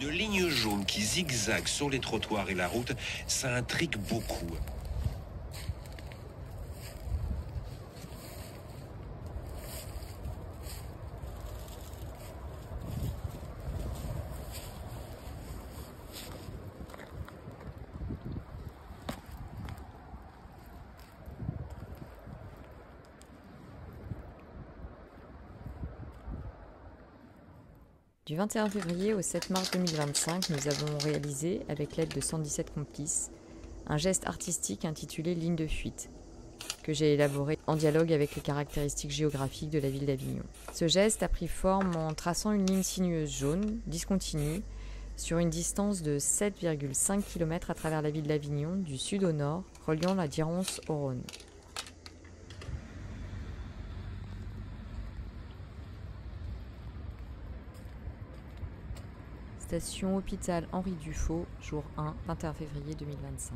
Une ligne jaune qui zigzague sur les trottoirs et la route, ça intrigue beaucoup. Du 21 février au 7 mars 2025, nous avons réalisé, avec l'aide de 117 complices, un geste artistique intitulé Ligne de fuite, que j'ai élaboré en dialogue avec les caractéristiques géographiques de la ville d'Avignon. Ce geste a pris forme en traçant une ligne sinueuse jaune, discontinue, sur une distance de 7,5 km à travers la ville d'Avignon, du sud au nord, reliant la Dirons au Rhône. Station Hôpital Henri Dufaux, jour 1, 21 février 2025.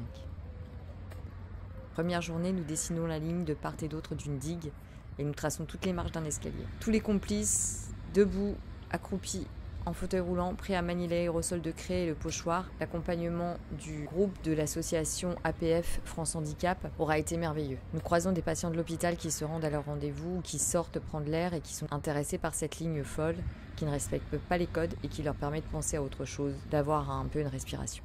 Première journée, nous dessinons la ligne de part et d'autre d'une digue et nous traçons toutes les marches d'un escalier. Tous les complices, debout, accroupis, en fauteuil roulant, prêts à manier l'aérosol de craie et le pochoir, l'accompagnement du groupe de l'association APF France Handicap aura été merveilleux. Nous croisons des patients de l'hôpital qui se rendent à leur rendez-vous, qui sortent prendre l'air et qui sont intéressés par cette ligne folle, qui ne respecte pas les codes et qui leur permet de penser à autre chose, d'avoir un peu une respiration.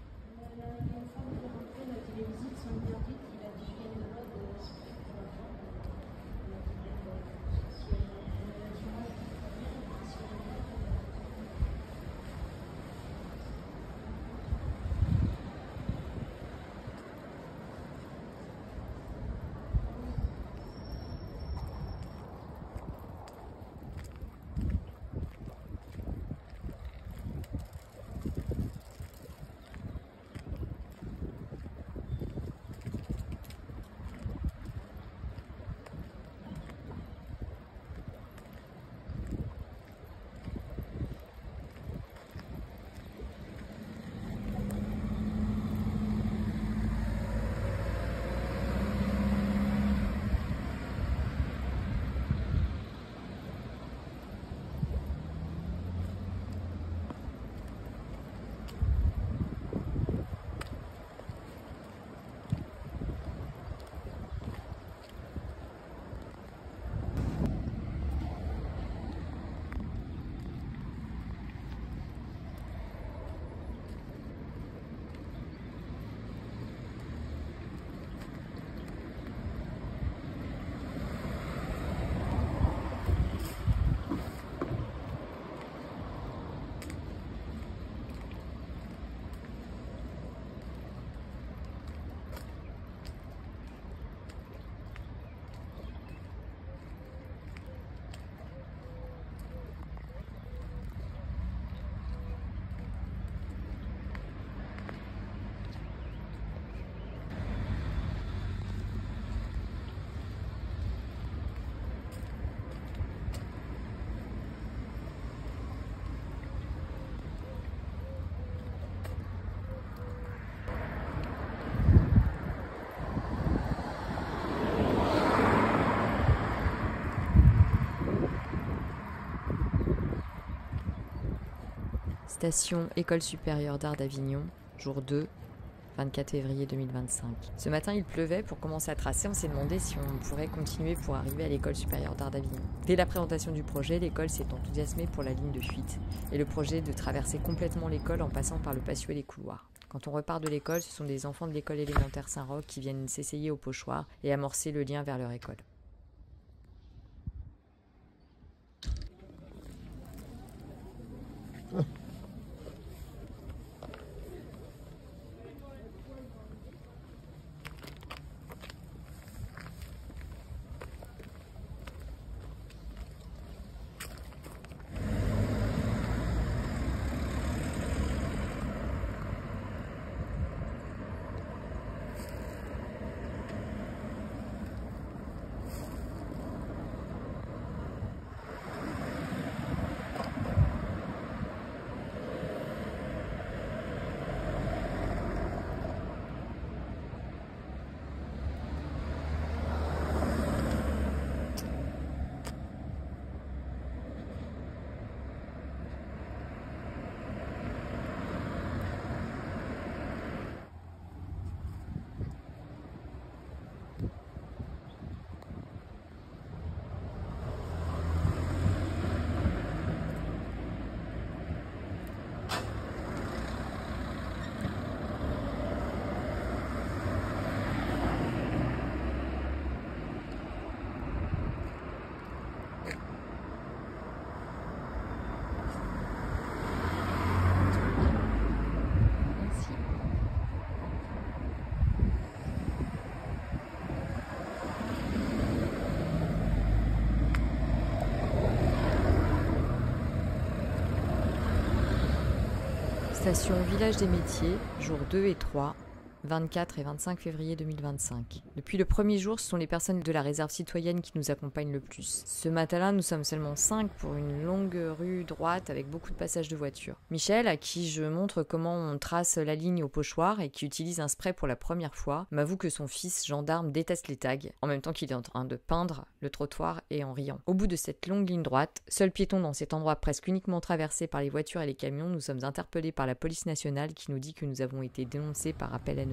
Station École supérieure d'art d'Avignon, jour 2, 24 février 2025. Ce matin, il pleuvait. Pour commencer à tracer, on s'est demandé si on pourrait continuer pour arriver à l'École supérieure d'art d'Avignon. Dès la présentation du projet, l'école s'est enthousiasmée pour la ligne de fuite et le projet de traverser complètement l'école en passant par le patio et les couloirs. Quand on repart de l'école, ce sont des enfants de l'école élémentaire Saint-Roch qui viennent s'essayer au pochoir et amorcer le lien vers leur école. Station Village des Métiers, jours 2 et 3, 24 et 25 février 2025. Depuis le premier jour, ce sont les personnes de la réserve citoyenne qui nous accompagnent le plus. Ce matin-là, nous sommes seulement 5 pour une longue rue droite avec beaucoup de passages de voitures. Michel, à qui je montre comment on trace la ligne au pochoir et qui utilise un spray pour la première fois, m'avoue que son fils gendarme déteste les tags, en même temps qu'il est en train de peindre le trottoir et en riant. Au bout de cette longue ligne droite, seul piéton dans cet endroit presque uniquement traversé par les voitures et les camions, nous sommes interpellés par la police nationale qui nous dit que nous avons été dénoncés par appel anonyme.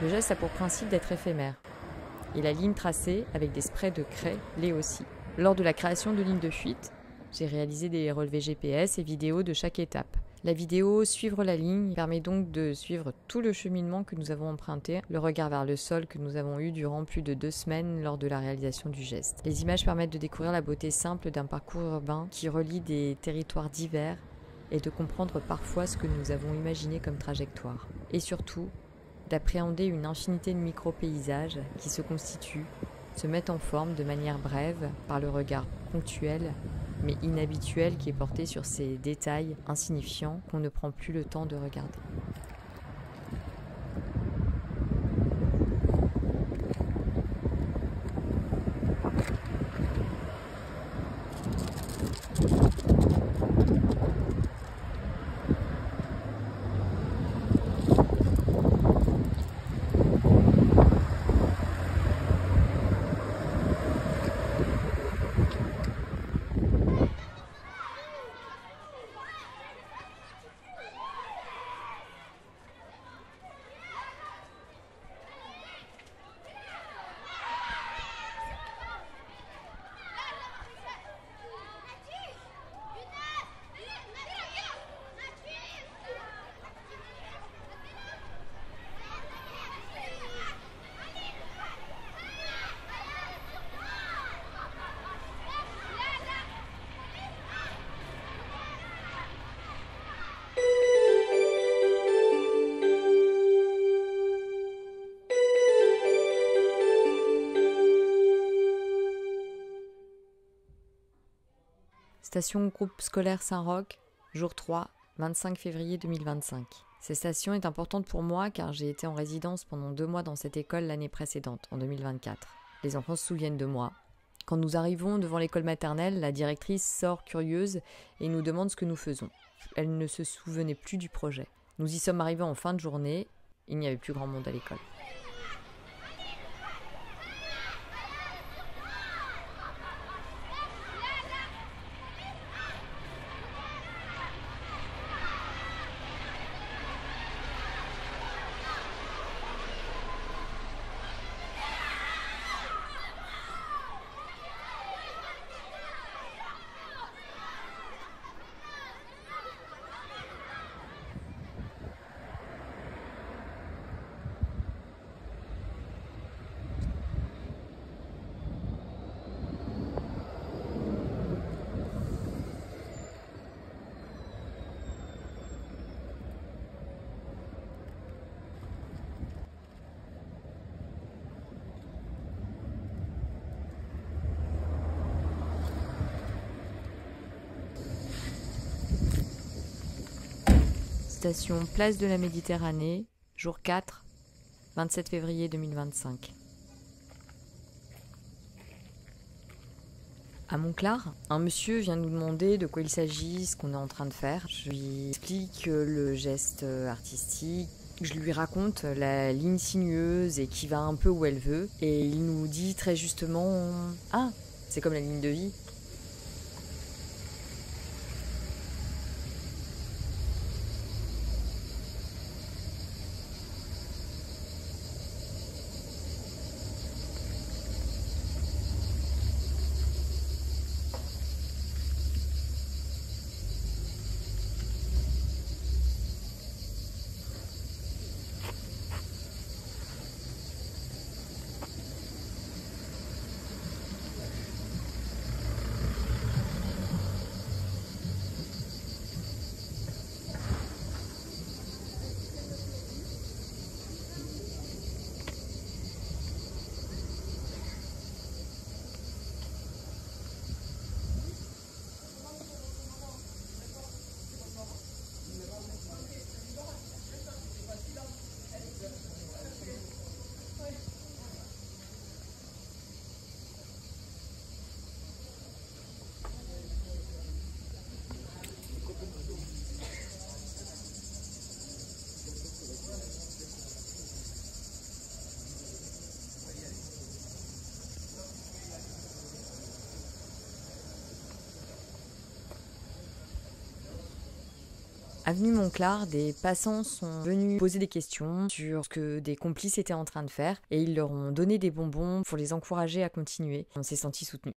Le geste a pour principe d'être éphémère. Et la ligne tracée, avec des sprays de craie, l'est aussi. Lors de la création de lignes de fuite, j'ai réalisé des relevés GPS et vidéos de chaque étape. La vidéo « Suivre la ligne » permet donc de suivre tout le cheminement que nous avons emprunté, le regard vers le sol que nous avons eu durant plus de 2 semaines lors de la réalisation du geste. Les images permettent de découvrir la beauté simple d'un parcours urbain qui relie des territoires divers et de comprendre parfois ce que nous avons imaginé comme trajectoire. Et surtout, d'appréhender une infinité de micro-paysages qui se constituent, se mettent en forme de manière brève par le regard ponctuel mais inhabituel qui est porté sur ces détails insignifiants qu'on ne prend plus le temps de regarder. Station groupe scolaire Saint-Roch, jour 3, 25 février 2025. Cette station est importante pour moi car j'ai été en résidence pendant 2 mois dans cette école l'année précédente, en 2024. Les enfants se souviennent de moi. Quand nous arrivons devant l'école maternelle, la directrice sort curieuse et nous demande ce que nous faisons. Elle ne se souvenait plus du projet. Nous y sommes arrivés en fin de journée, il n'y avait plus grand monde à l'école. Station Place de la Méditerranée, jour 4, 27 février 2025. À Montclar, un monsieur vient nous demander de quoi il s'agit, ce qu'on est en train de faire. Je lui explique le geste artistique. Je lui raconte la ligne sinueuse et qui va un peu où elle veut. Et il nous dit très justement « Ah, c'est comme la ligne de vie ». Avenue Montclar, des passants sont venus poser des questions sur ce que des complices étaient en train de faire et ils leur ont donné des bonbons pour les encourager à continuer. On s'est sentis soutenus.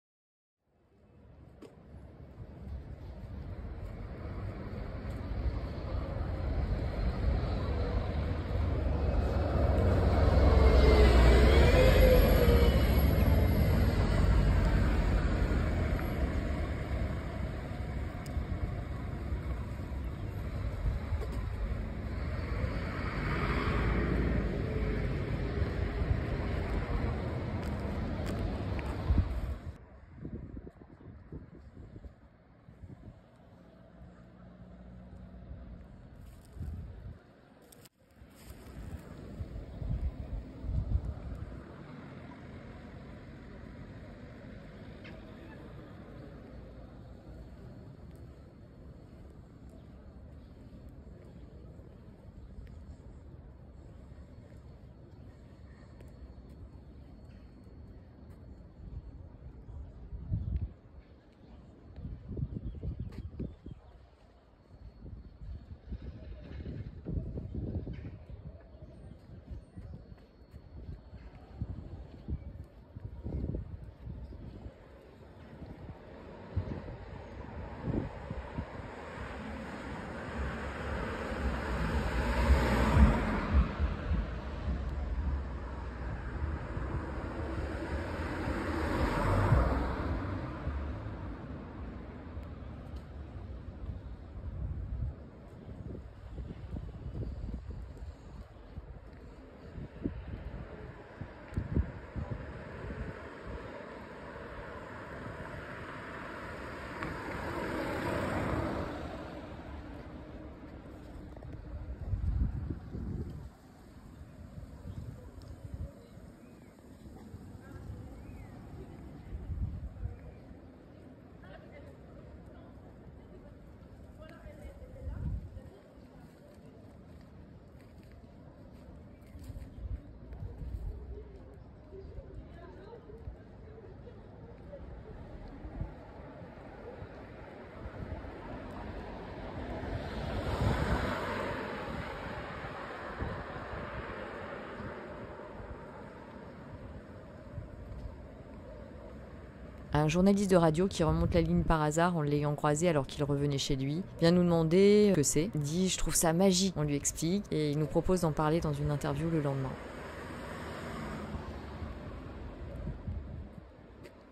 Un journaliste de radio qui remonte la ligne par hasard en l'ayant croisé alors qu'il revenait chez lui vient nous demander ce que c'est. Il dit « Je trouve ça magique ». On lui explique et il nous propose d'en parler dans une interview le lendemain.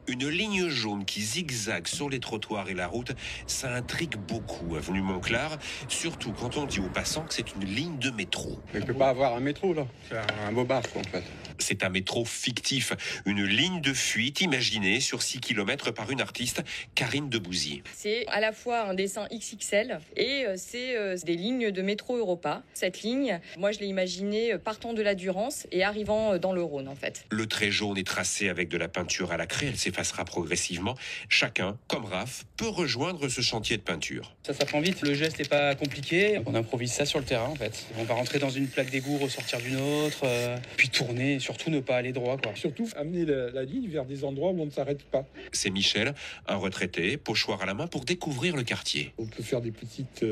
Une ligne jaune qui zigzague sur les trottoirs et la route, ça intrigue beaucoup avenue Montclar, surtout quand on dit aux passants que c'est une ligne de métro. Mais il ne peut pas avoir un métro là, c'est un bobasque en fait. C'est un métro fictif, une ligne de fuite imaginée sur 6 km par une artiste, Karine Debouzy. C'est à la fois un dessin XXL et c'est des lignes de métro Europa. Cette ligne, moi je l'ai imaginée partant de la Durance et arrivant dans le Rhône en fait. Le trait jaune est tracé avec de la peinture à la craie, elle s'effacera progressivement. Chacun, comme Raph, peut rejoindre ce chantier de peinture. Ça prend vite, le geste n'est pas compliqué. On improvise ça sur le terrain en fait. On va rentrer dans une plaque d'égout, ressortir d'une autre, puis tourner, surtout ne pas aller droit, quoi. Surtout amener la ligne vers des endroits où on ne s'arrête pas. C'est Michel, un retraité, pochoir à la main pour découvrir le quartier. On peut faire des petites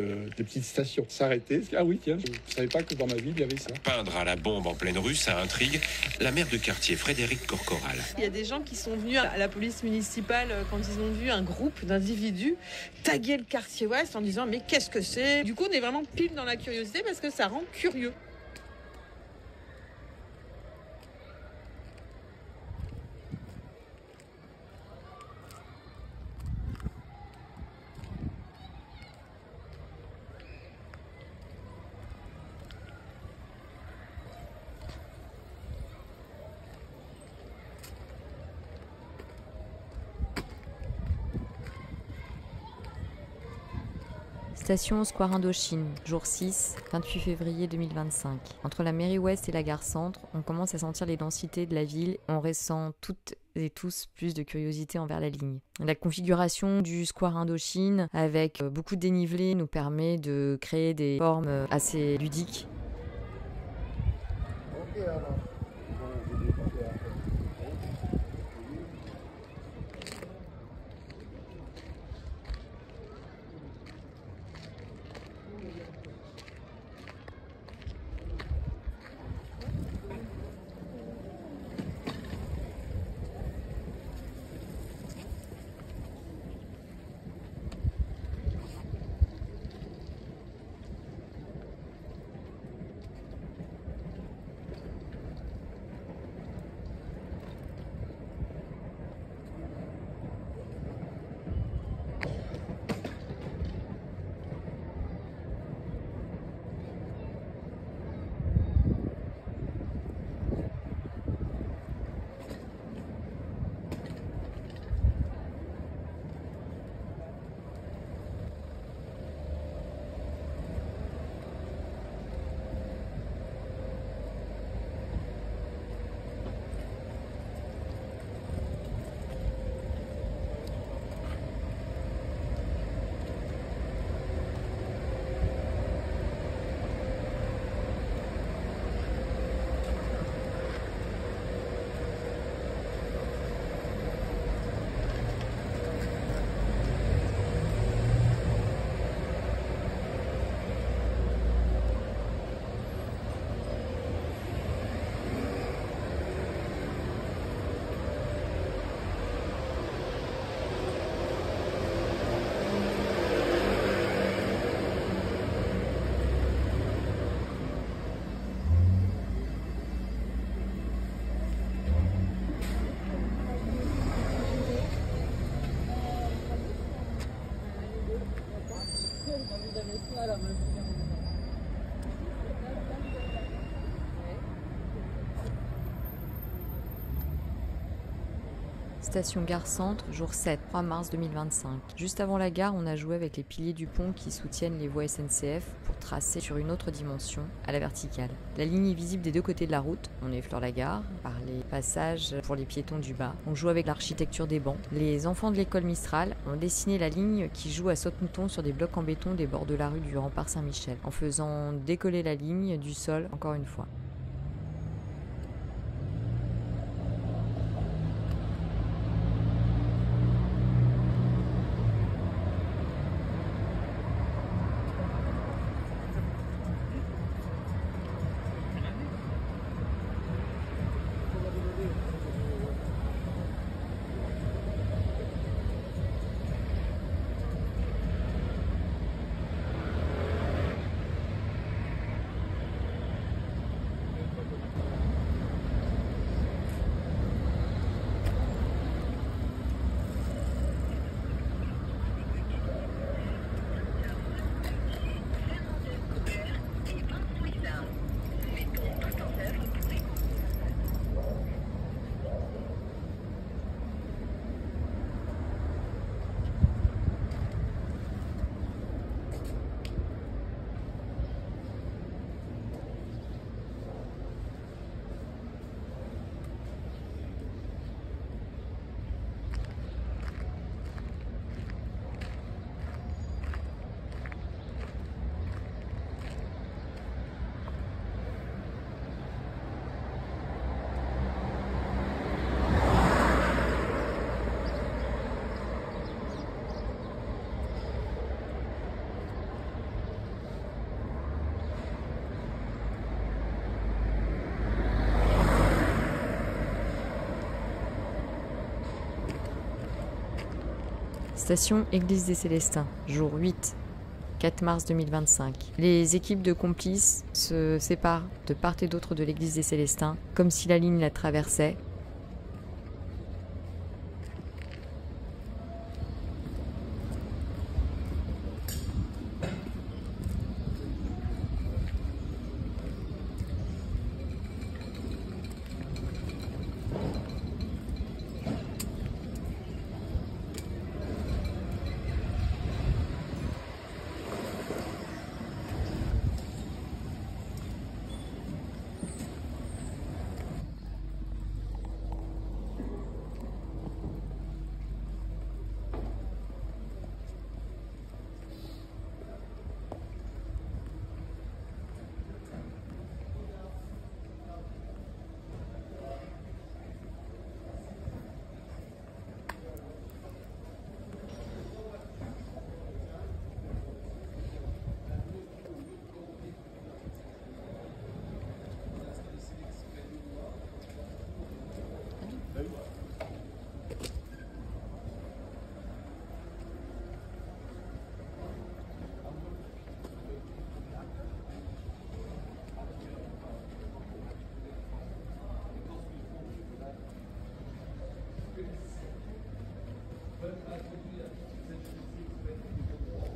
stations, s'arrêter. Ah oui, tiens, je ne savais pas que dans ma ville il y avait ça. Peindre à la bombe en pleine rue, ça intrigue la maire de quartier, Frédéric Corcoral. Il y a des gens qui sont venus à la police municipale quand ils ont vu un groupe d'individus taguer le quartier ouest en disant mais qu'est-ce que c'est ? Du coup on est vraiment pile dans la curiosité parce que ça rend curieux. Station Square Indochine, jour 6, 28 février 2025. Entre la mairie ouest et la gare centre, on commence à sentir les densités de la ville. On ressent toutes et tous plus de curiosité envers la ligne. La configuration du Square Indochine, avec beaucoup de dénivelé, nous permet de créer des formes assez ludiques. Station Gare Centre, jour 7, 3 mars 2025. Juste avant la gare, on a joué avec les piliers du pont qui soutiennent les voies SNCF pour tracer sur une autre dimension, à la verticale. La ligne est visible des deux côtés de la route. On effleure la gare par les passages pour les piétons du bas. On joue avec l'architecture des bancs. Les enfants de l'école Mistral ont dessiné la ligne qui joue à saute-mouton sur des blocs en béton des bords de la rue du rempart Saint-Michel, en faisant décoller la ligne du sol encore une fois. Station Église des Célestins, jour 8, 4 mars 2025. Les équipes de complices se séparent de part et d'autre de l'église des Célestins, comme si la ligne la traversait.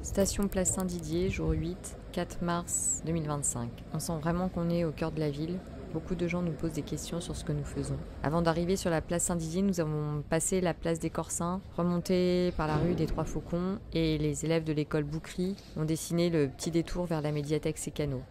Station Place Saint-Didier, jour 8, 4 mars 2025. On sent vraiment qu'on est au cœur de la ville. Beaucoup de gens nous posent des questions sur ce que nous faisons. Avant d'arriver sur la place Saint-Didier, nous avons passé la place des Corsins, remonté par la rue des Trois Faucons et les élèves de l'école Boucry ont dessiné le petit détour vers la médiathèque Sécano.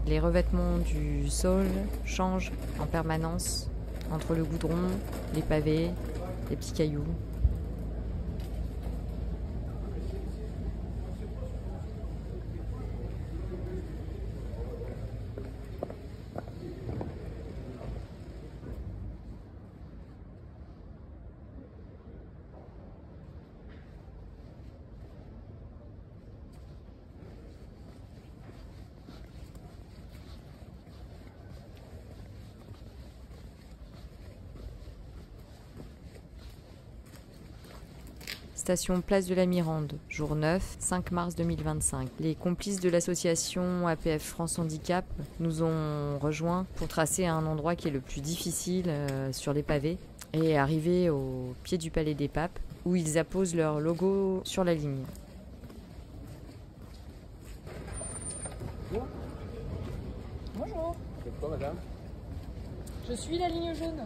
Les revêtements du sol changent en permanence entre le goudron, les pavés, les petits cailloux. Station Place de la Mirande, jour 9, 5 mars 2025. Les complices de l'association APF France Handicap nous ont rejoints pour tracer un endroit qui est le plus difficile sur les pavés et arriver au pied du Palais des Papes où ils apposent leur logo sur la ligne. Bonjour. C'est quoi, madame? Je suis la ligne jaune.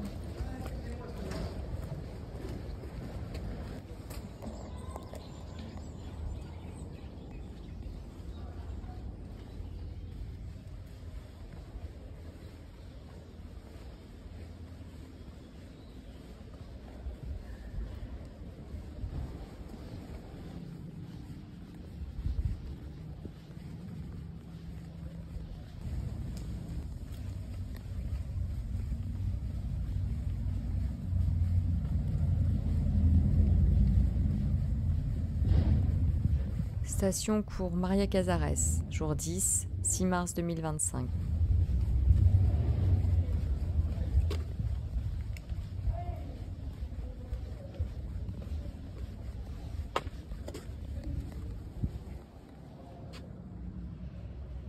Station Cours Maria Casares, jour 10, 6 mars 2025.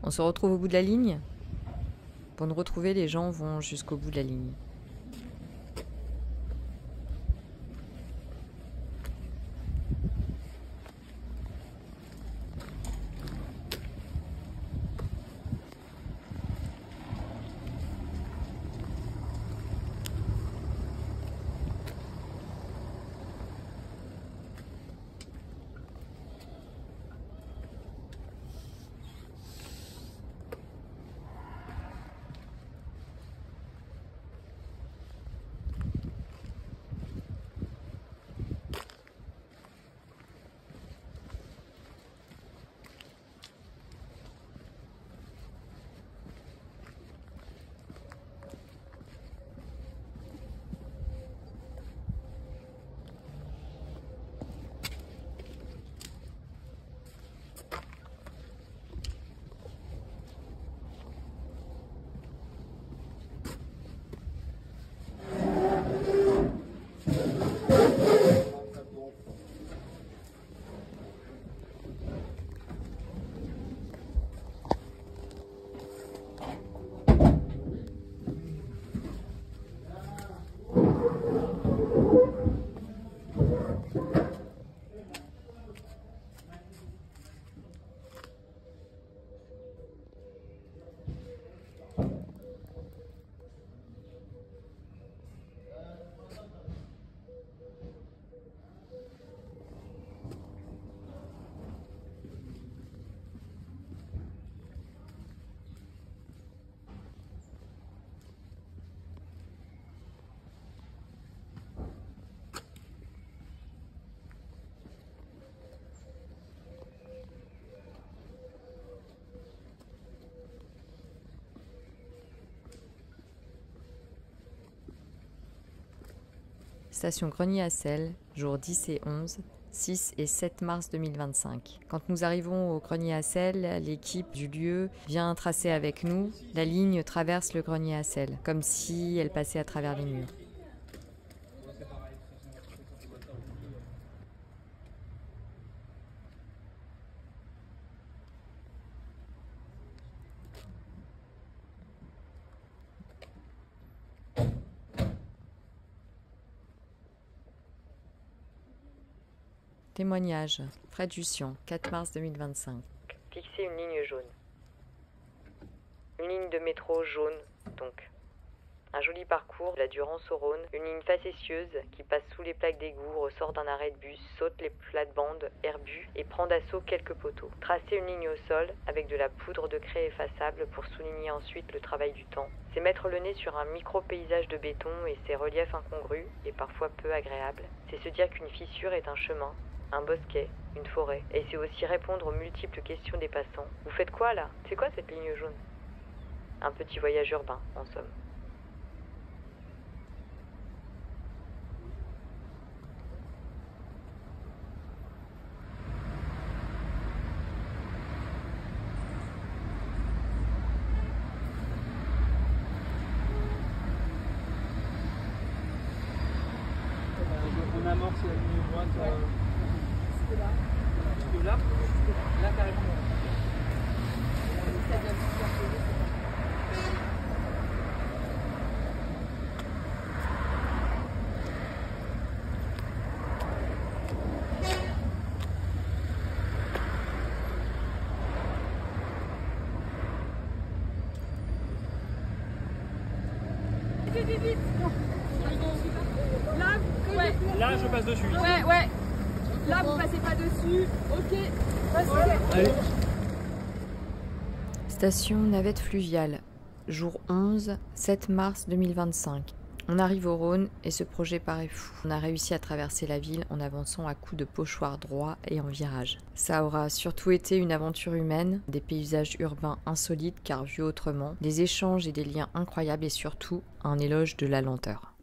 On se retrouve au bout de la ligne. Pour nous retrouver, les gens vont jusqu'au bout de la ligne. Station Grenier à Sel, jours 10 et 11, 6 et 7 mars 2025. Quand nous arrivons au Grenier à Sel, l'équipe du lieu vient tracer avec nous. La ligne traverse le Grenier à Sel, comme si elle passait à travers les murs. Témoignage. Fred Jussian, 4 mars 2025. Fixer une ligne jaune. Une ligne de métro jaune, donc. Un joli parcours de la Durance au Rhône. Une ligne facétieuse qui passe sous les plaques d'égout, ressort d'un arrêt de bus, saute les plates-bandes, herbus et prend d'assaut quelques poteaux. Tracer une ligne au sol avec de la poudre de craie effaçable pour souligner ensuite le travail du temps. C'est mettre le nez sur un micro-paysage de béton et ses reliefs incongrus et parfois peu agréables. C'est se dire qu'une fissure est un chemin, un bosquet, une forêt. Et c'est aussi répondre aux multiples questions des passants. Vous faites quoi là? C'est quoi cette ligne jaune? Un petit voyage urbain, en somme. On amorce la ligne droite. Là carrément. Vite. Là, ouais. Là je passe dessus. Ouais. Là, vous passez pas dessus. Ok. Allez. Station navette fluviale, jour 11, 7 mars 2025. On arrive au Rhône et ce projet paraît fou. On a réussi à traverser la ville en avançant à coups de pochoir droit et en virage. Ça aura surtout été une aventure humaine, des paysages urbains insolites car vus autrement, des échanges et des liens incroyables et surtout un éloge de la lenteur.